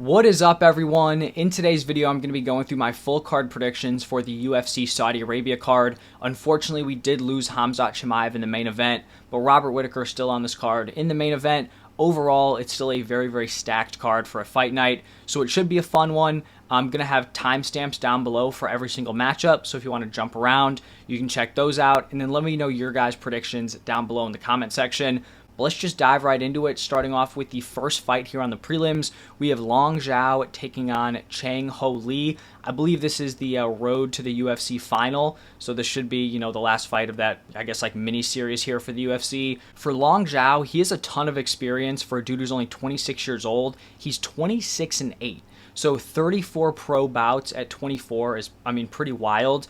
What is up, everyone? In today's video, I'm going to be going through my full card predictions for the UFC Saudi Arabia card. Unfortunately, we did lose Khamzat Chimaev in the main event, but Robert Whittaker is still on this card in the main event. Overall, it's still a very, very stacked card for a fight night, so it should be a fun one. I'm going to have timestamps down below for every single matchup, so if you want to jump around, you can check those out, and then let me know your guys' predictions down below in the comment section. But let's just dive right into it, starting off with the first fight here on the prelims. We have Long Zhao taking on Chang Li. I believe this is the road to the UFC final, so this should be, the last fight of that, I guess, like mini-series here for the UFC. For Long Zhao, he has a ton of experience for a dude who's only 26 years old. He's 26-8, so 34 pro bouts at 24 is, pretty wild.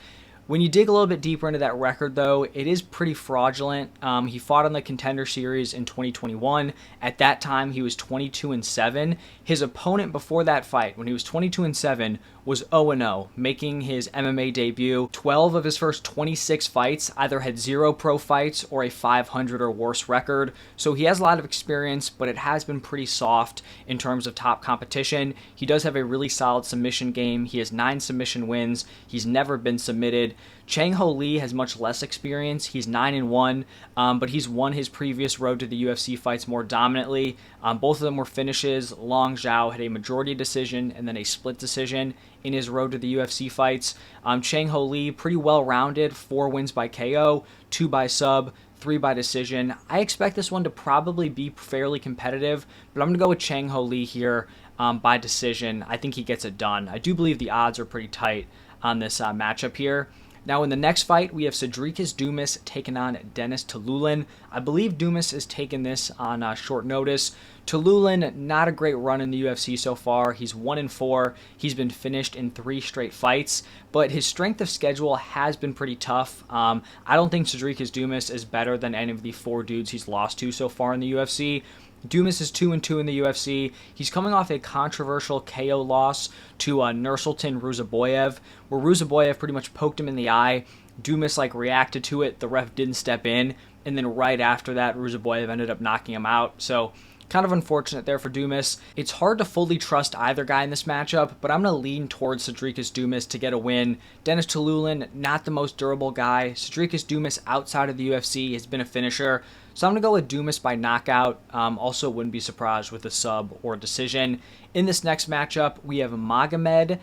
When you dig a little bit deeper into that record, though, it is pretty fraudulent. He fought on the Contender Series in 2021. At that time, he was 22-7. His opponent before that fight, when he was 22-7, was 0-0, making his MMA debut. 12 of his first 26 fights either had 0 pro fights or a 500 or worse record. So he has a lot of experience, but it has been pretty soft in terms of top competition. He does have a really solid submission game. He has 9 submission wins. He's never been submitted. Chang Li has much less experience. He's 9-1, but he's won his previous road to the UFC fights more dominantly. Both of them were finishes. Long Zhao had a majority decision and then a split decision in his road to the UFC fights. Chang Li, pretty well-rounded, 4 wins by KO, 2 by sub, 3 by decision. I expect this one to probably be fairly competitive, but I'm going to go with Chang Li here by decision. I think he gets it done. I do believe the odds are pretty tight on this matchup here. Now, in the next fight, we have Sedriques Dumas taking on Denis Tiuliulin. I believe Dumas is taking this on short notice. Tiuliulin, not a great run in the UFC so far. He's 1-4. He's been finished in 3 straight fights, but his strength of schedule has been pretty tough. I don't think Sedriques Dumas is better than any of the 4 dudes he's lost to so far in the UFC. Dumas is 2-2 in the UFC. He's coming off a controversial KO loss to Nursultan Ruziboyev, where Ruziboyev pretty much poked him in the eye. Dumas reacted to it. The ref didn't step in, and then right after that, Ruziboyev ended up knocking him out. So kind of unfortunate there for Dumas. It's hard to fully trust either guy in this matchup, but I'm going to lean towards Sedriques Dumas to get a win. Denis Tiuliulin, not the most durable guy. Sedriques Dumas outside of the UFC has been a finisher, so I'm going to go with Dumas by knockout. Also wouldn't be surprised with a sub or decision. In this next matchup, we have Magomed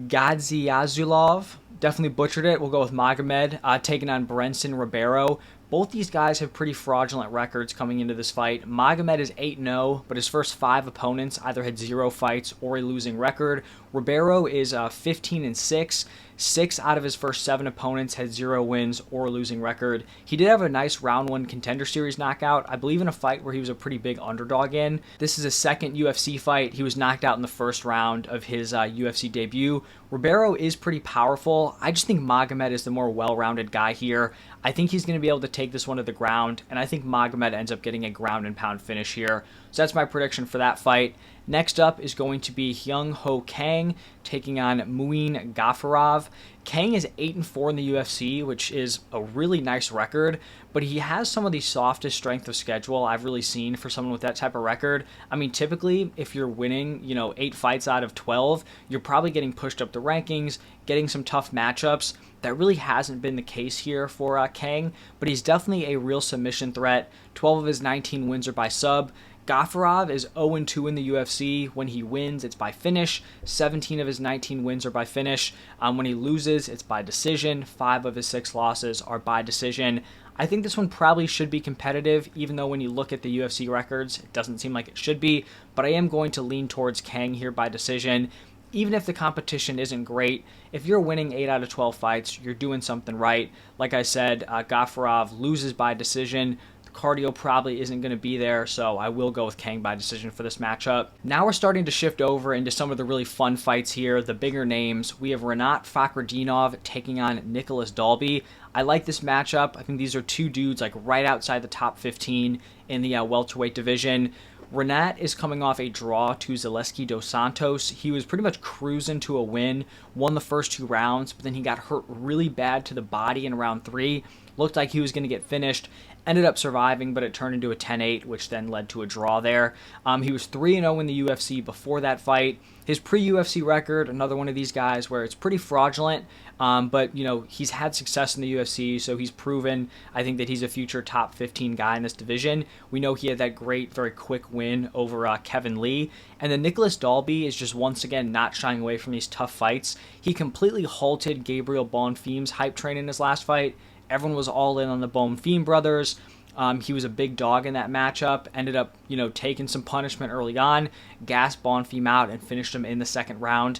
Gadzhiyasulov. Definitely butchered it. We'll go with Magomed taking on Brendson Ribeiro. Both these guys have pretty fraudulent records coming into this fight. Magomed is 8-0, but his first 5 opponents either had 0 fights or a losing record. Ribeiro is 15-6. 6 out of his first 7 opponents had 0 wins or a losing record. He did have a nice round 1 Contender Series knockout, I believe in a fight where he was a pretty big underdog in. This is his second UFC fight. He was knocked out in the first round of his UFC debut. Ribeiro is pretty powerful. I just think Magomed is the more well-rounded guy here. I think he's going to be able to take this one to the ground, and I think Magomed ends up getting a ground and pound finish here. So that's my prediction for that fight. Next up is going to be Kang taking on Muin Gafurov. Kang is 8-4 in the UFC, which is a really nice record, but he has some of the softest strength of schedule I've really seen for someone with that type of record. Typically, if you're winning, 8 fights out of 12, you're probably getting pushed up the rankings, getting some tough matchups. That really hasn't been the case here for Kang, but he's definitely a real submission threat. 12 of his 19 wins are by sub. Gafurov is 0-2 in the UFC. When he wins, it's by finish. 17 of his 19 wins are by finish. When he loses, it's by decision. 5 of his 6 losses are by decision. I think this one probably should be competitive, even though when you look at the UFC records, it doesn't seem like it should be. But I am going to lean towards Kang here by decision. Even if the competition isn't great, if you're winning 8 out of 12 fights, you're doing something right. Like I said, Gafurov loses by decision. The cardio probably isn't going to be there, so I will go with Kang by decision for this matchup. Now we're starting to shift over into some of the really fun fights here, the bigger names. We have Rinat Fakhretdinov taking on Nicolas Dalby. I like this matchup. I think these are 2 dudes right outside the top 15 in the welterweight division. Rinat is coming off a draw to Zaleski dos Santos. He was pretty much cruising to a win, won the first 2 rounds, but then he got hurt really bad to the body in round 3. Looked like he was going to get finished. Ended up surviving, but it turned into a 10-8, which then led to a draw there. He was 3-0 in the UFC before that fight. His pre-UFC record, another one of these guys where it's pretty fraudulent, but, you know, he's had success in the UFC, so he's proven, I think, that he's a future top 15 guy in this division. We know he had that great, very quick win over Kevin Lee. And then Nicolas Dalby is just once again not shying away from these tough fights. He completely halted Gabriel Bonfim's hype train in his last fight. Everyone was all in on the Bonfim brothers. He was a big dog in that matchup, ended up, you know, taking some punishment early on, gassed Bonfim out and finished him in the second round.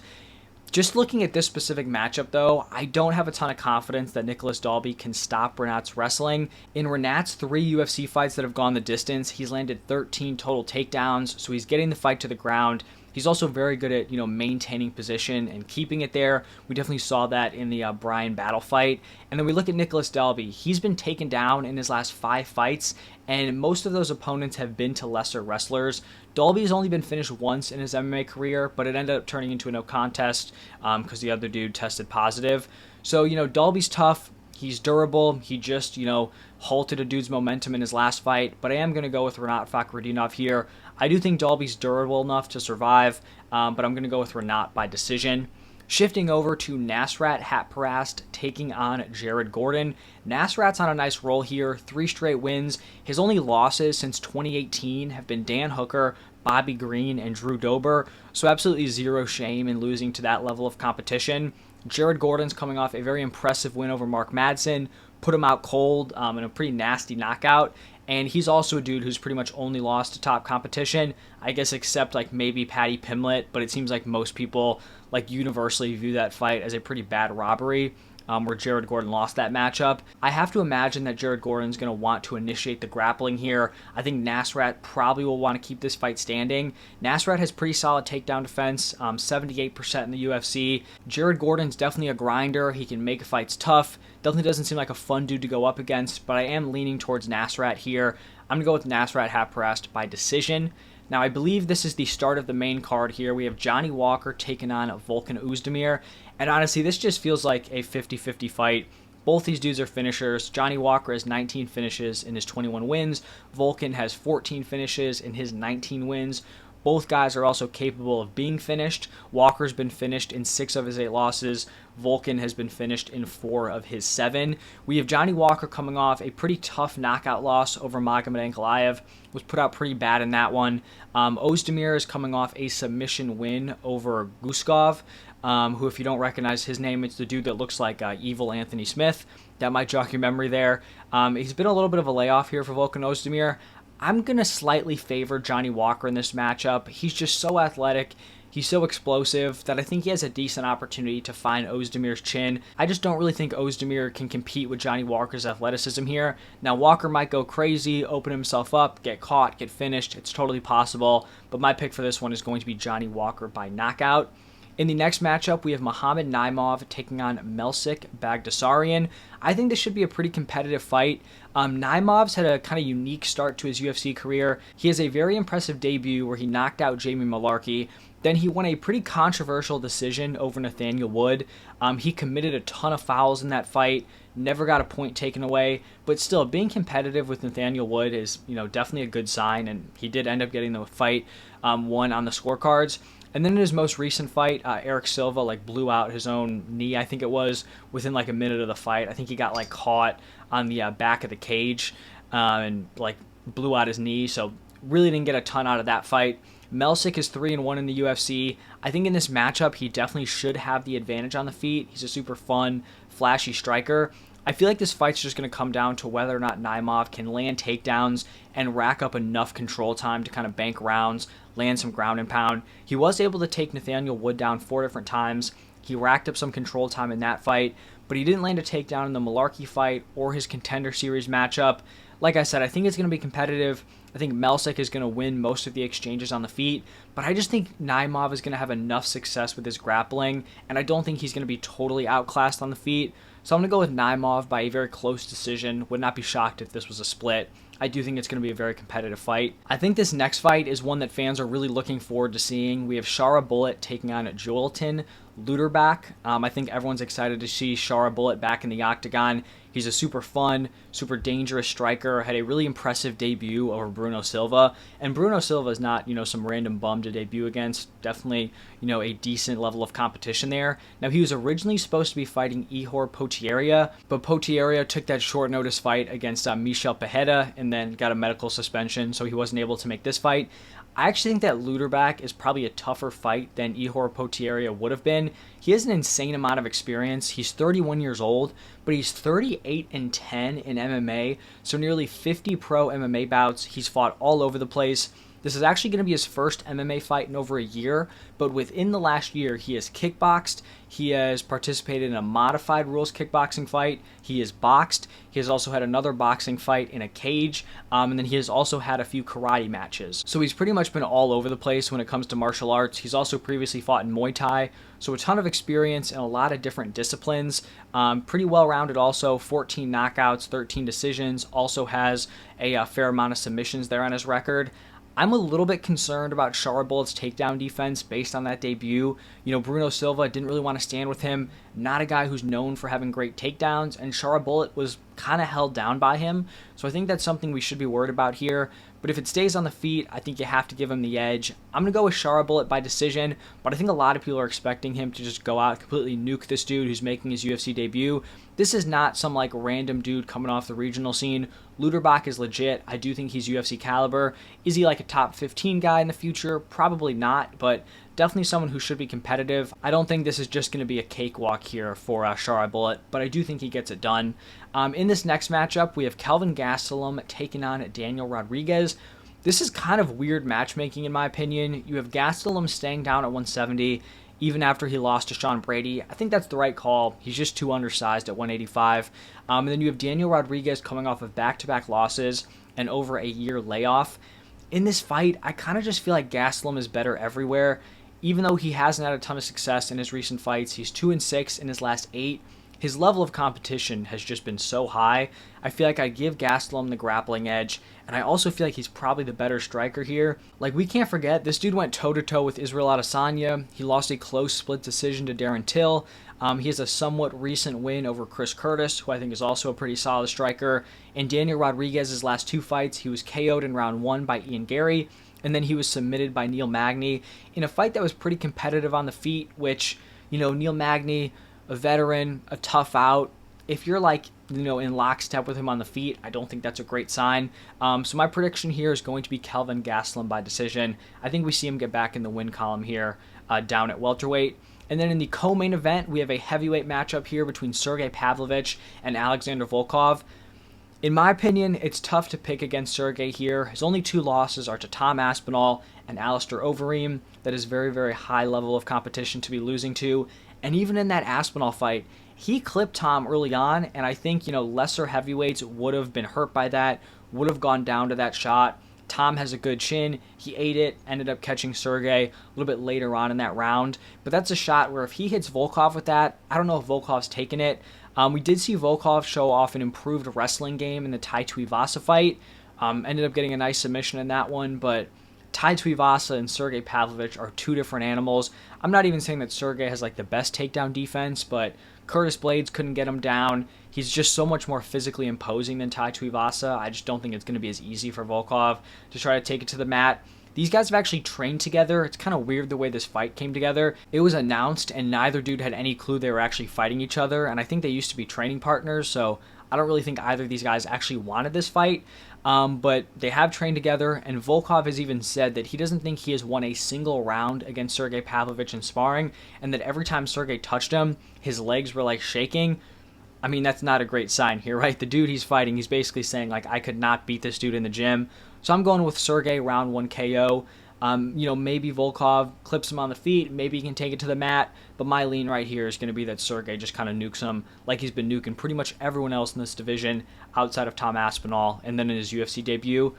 Just looking at this specific matchup, though, I don't have a ton of confidence that Nicolas Dalby can stop Rinat's wrestling. In Rinat's 3 UFC fights that have gone the distance, he's landed 13 total takedowns, so he's getting the fight to the ground. He's also very good at, you know, maintaining position and keeping it there. We definitely saw that in the Bryan Battle fight. And then we look at Nicolas Dalby. He's been taken down in his last 5 fights, and most of those opponents have been to lesser wrestlers. Dalby's only been finished once in his MMA career, but it ended up turning into a no contest because the other dude tested positive. So, you know, Dalby's tough. He's durable. He just, you know, halted a dude's momentum in his last fight. But I am going to go with Rinat Fakhretdinov here. I do think Dalby's durable enough to survive, but I'm going to go with Rinat by decision. Shifting over to Nasrat Haqparast taking on Jared Gordon. Nasrat's on a nice roll here, 3 straight wins. His only losses since 2018 have been Dan Hooker, Bobby Green, and Drew Dober, so absolutely zero shame in losing to that level of competition. Jared Gordon's coming off a very impressive win over Mark Madsen, put him out cold in a pretty nasty knockout. And he's also a dude who's pretty much only lost to top competition, I guess, except like maybe Paddy Pimblett, but it seems like most people like universally view that fight as a pretty bad robbery, where Jared Gordon lost that matchup. I have to imagine that Jared Gordon's going to want to initiate the grappling here. I think Nasrat probably will want to keep this fight standing. Nasrat has pretty solid takedown defense, 78% in the UFC. Jared Gordon's definitely a grinder. He can make fights tough. Definitely doesn't seem like a fun dude to go up against, but I am leaning towards Nasrat here. I'm going to go with Nasrat Haqparast by decision. Now, I believe this is the start of the main card here. We have Johnny Walker taking on Volkan Oezdemir. And honestly, this just feels like a 50-50 fight. Both these dudes are finishers. Johnny Walker has 19 finishes in his 21 wins. Volkan has 14 finishes in his 19 wins. Both guys are also capable of being finished. Walker's been finished in 6 of his 8 losses. Volkan has been finished in 4 of his 7. We have Johnny Walker coming off a pretty tough knockout loss over Magomed Ankalaev. Was put out pretty bad in that one. Oezdemir is coming off a submission win over Guskov, who, if you don't recognize his name, it's the dude that looks like evil Anthony Smith. That might jog your memory there. He's been a little bit of a layoff here for Volkan Oezdemir. I'm going to slightly favor Johnny Walker in this matchup. He's just so athletic. He's so explosive that I think he has a decent opportunity to find Oezdemir's chin. I just don't really think Oezdemir can compete with Johnny Walker's athleticism here. Now, Walker might go crazy, open himself up, get caught, get finished. It's totally possible. But my pick for this one is going to be Johnny Walker by knockout. In the next matchup, we have Muhammad Naimov taking on Melsik Baghdasaryan. I think this should be a pretty competitive fight. Naimov's had a kind of unique start to his UFC career. He has a very impressive debut where he knocked out Jamie Mullarkey. Then he won a pretty controversial decision over Nathaniel Wood. He committed a ton of fouls in that fight, never got a point taken away, but still being competitive with Nathaniel Wood is, you know, definitely a good sign, and he did end up getting the fight won on the scorecards. And then in his most recent fight, Eric Silva blew out his own knee, I think it was, within a minute of the fight. I think he got caught on the back of the cage and blew out his knee. So really didn't get a ton out of that fight. Melsik is 3-1 in the UFC. I think in this matchup, he definitely should have the advantage on the feet. He's a super fun, flashy striker. I feel like this fight's just going to come down to whether or not Naimov can land takedowns and rack up enough control time to kind of bank rounds, land some ground and pound. He was able to take Nathaniel Wood down 4 different times. He racked up some control time in that fight, but he didn't land a takedown in the Mullarkey fight or his Contender Series matchup. Like I said, I think it's going to be competitive. I think Melsik is going to win most of the exchanges on the feet, but I just think Naimov is going to have enough success with his grappling, and I don't think he's going to be totally outclassed on the feet. So I'm going to go with Naimov by a very close decision. Would not be shocked if this was a split. I do think it's going to be a very competitive fight. I think this next fight is one that fans are really looking forward to seeing. We have Shara Bullet taking on Joelton back. I think everyone's excited to see Shara Bullet back in the octagon. He's a super fun, super dangerous striker, had a really impressive debut over Bruno Silva. And Bruno Silva is not, some random bum to debut against. Definitely, a decent level of competition there. Now, he was originally supposed to be fighting Ihor Potieria, but Potieria took that short notice fight against Michel Pejeda and then got a medical suspension, so he wasn't able to make this fight. I actually think that Luderback is probably a tougher fight than Ihor Potieria would have been. He has an insane amount of experience. He's 31 years old, but he's 38-10 in MMA, so nearly 50 pro MMA bouts. He's fought all over the place. This is actually going to be his first MMA fight in over a year, but within the last year, he has kickboxed, he has participated in a modified rules kickboxing fight, he has boxed, he has also had another boxing fight in a cage, and then he has also had a few karate matches. So he's pretty much been all over the place when it comes to martial arts. He's also previously fought in Muay Thai, so a ton of experience in a lot of different disciplines. Pretty well-rounded also, 14 knockouts, 13 decisions, also has a fair amount of submissions there on his record. I'm a little bit concerned about Shara Bullet's takedown defense based on that debut. Bruno Silva didn't really want to stand with him. Not a guy who's known for having great takedowns, and Shara Bullet was kind of held down by him. So I think that's something we should be worried about here. But if it stays on the feet, I think you have to give him the edge. I'm going to go with Shara Bullet by decision, but I think a lot of people are expecting him to just go out and completely nuke this dude who's making his UFC debut. This is not some random dude coming off the regional scene. Luderbach is legit. I do think he's UFC caliber. Is he a top 15 guy in the future? Probably not, but definitely someone who should be competitive. I don't think this is just going to be a cakewalk here for Shara Bullet, but I do think he gets it done. In this next matchup, we have Kelvin Gastelum taking on Daniel Rodriguez. This is kind of weird matchmaking in my opinion. You have Gastelum staying down at 170, even after he lost to Sean Brady. I think that's the right call. He's just too undersized at 185. And then you have Daniel Rodriguez coming off of back-to-back losses and over a year layoff. In this fight, I kind of just feel like Gastelum is better everywhere. Even though he hasn't had a ton of success in his recent fights, he's 2-6 in his last 8. His level of competition has just been so high. I feel like I'd give Gastelum the grappling edge, and I also feel like he's probably the better striker here. We can't forget, this dude went toe-to-toe with Israel Adesanya. He lost a close split decision to Darren Till. He has a somewhat recent win over Chris Curtis, who I think is also a pretty solid striker. And Daniel Rodriguez's last 2 fights, he was KO'd in round 1 by Ian Gary, and then he was submitted by Neil Magny in a fight that was pretty competitive on the feet, which, Neil Magny, a veteran, a tough out. If you're in lockstep with him on the feet, I don't think that's a great sign. So my prediction here is going to be Kelvin Gastelum by decision. I think we see him get back in the win column here, down at welterweight. And then in the co-main event, we have a heavyweight matchup here between Sergei Pavlovich and Alexander Volkov. In my opinion, it's tough to pick against Sergei here. His only 2 losses are to Tom Aspinall and Alistair Overeem. That is very, very high level of competition to be losing to. And even in that Aspinall fight, he clipped Tom early on, and I think, lesser heavyweights would have been hurt by that, would have gone down to that shot. Tom has a good chin. He ate it, ended up catching Sergei a little bit later on in that round. But that's a shot where if he hits Volkov with that, I don't know if Volkov's taken it. We did see Volkov show off an improved wrestling game in the Tai Tuivasa fight. Ended up getting a nice submission in that one, but Tai Tuivasa and Sergei Pavlovich are 2 different animals. I'm not even saying that Sergei has the best takedown defense, but Curtis Blades couldn't get him down. He's just so much more physically imposing than Tai Tuivasa. I just don't think it's going to be as easy for Volkov to try to take it to the mat. These guys have actually trained together. It's kind of weird the way this fight came together. It was announced and neither dude had any clue they were actually fighting each other, and I think they used to be training partners, so I don't really think either of these guys actually wanted this fight. But they have trained together, and Volkov has even said that he doesn't think he has won a single round against Sergei Pavlovich in sparring, and that every time Sergei touched him, his legs were shaking. I mean, that's not a great sign here, right? The dude he's fighting, he's basically saying, I could not beat this dude in the gym. So I'm going with Sergei round 1 KO. Maybe Volkov clips him on the feet, maybe he can take it to the mat, but my lean right here is going to be that Sergei just kind of nukes him like he's been nuking pretty much everyone else in this division outside of Tom Aspinall and then in his UFC debut.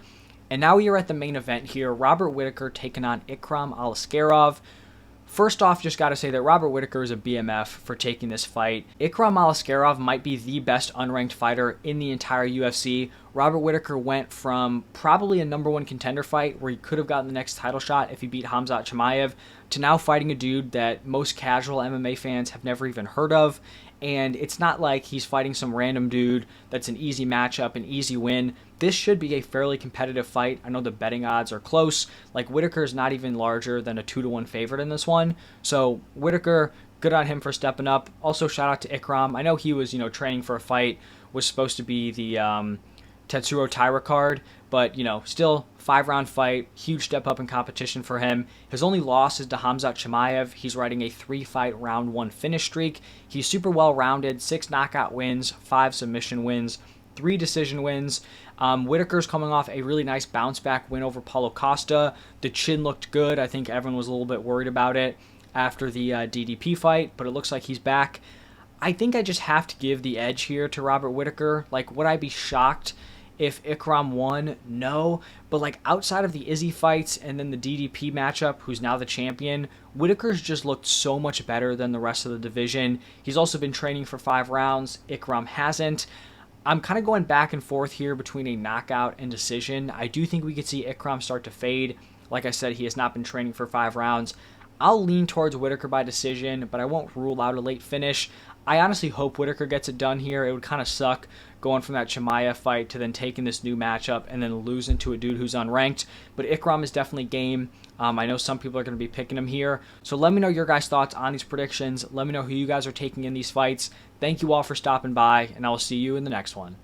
And now we are at the main event here, Robert Whittaker taking on Ikram Aliskerov. First off, just got to say that Robert Whittaker is a BMF for taking this fight. Ikram Aliskerov might be the best unranked fighter in the entire UFC. Robert Whittaker went from probably a #1 contender fight where he could have gotten the next title shot if he beat Khamzat Chimaev to now fighting a dude that most casual MMA fans have never even heard of. And it's not like he's fighting some random dude that's an easy matchup, an easy win. This should be a fairly competitive fight. I know the betting odds are close. Like, Whittaker's not even larger than a 2-1 favorite in this one. So Whittaker, good on him for stepping up. Also, shout out to Ikram. I know he was, training for a fight, was supposed to be the Tetsuro Taira card, but, still 5-round fight, huge step up in competition for him. His only loss is to Khamzat Chimaev. He's riding a 3-fight round 1 finish streak. He's super well rounded, 6 knockout wins, 5 submission wins, 3 decision wins. Whittaker's coming off a really nice bounce back win over Paulo Costa. The chin looked good. I think everyone was a little bit worried about it after the DDP fight, but it looks like he's back. I think I just have to give the edge here to Robert Whittaker. Like, would I be shocked if Ikram won? No. But, like, outside of the Izzy fights and then the DDP matchup, who's now the champion, Whittaker's just looked so much better than the rest of the division. He's also been training for 5 rounds. Ikram hasn't. I'm kind of going back and forth here between a knockout and decision. I do think we could see Ikram start to fade. Like I said, he has not been training for 5 rounds. I'll lean towards Whittaker by decision, but I won't rule out a late finish. I honestly hope Whittaker gets it done here. It would kind of suck going from that Chimaev fight to then taking this new matchup and then losing to a dude who's unranked. But Ikram is definitely game. I know some people are going to be picking him here. So let me know your guys' thoughts on these predictions. Let me know who you guys are taking in these fights. Thank you all for stopping by, and I will see you in the next one.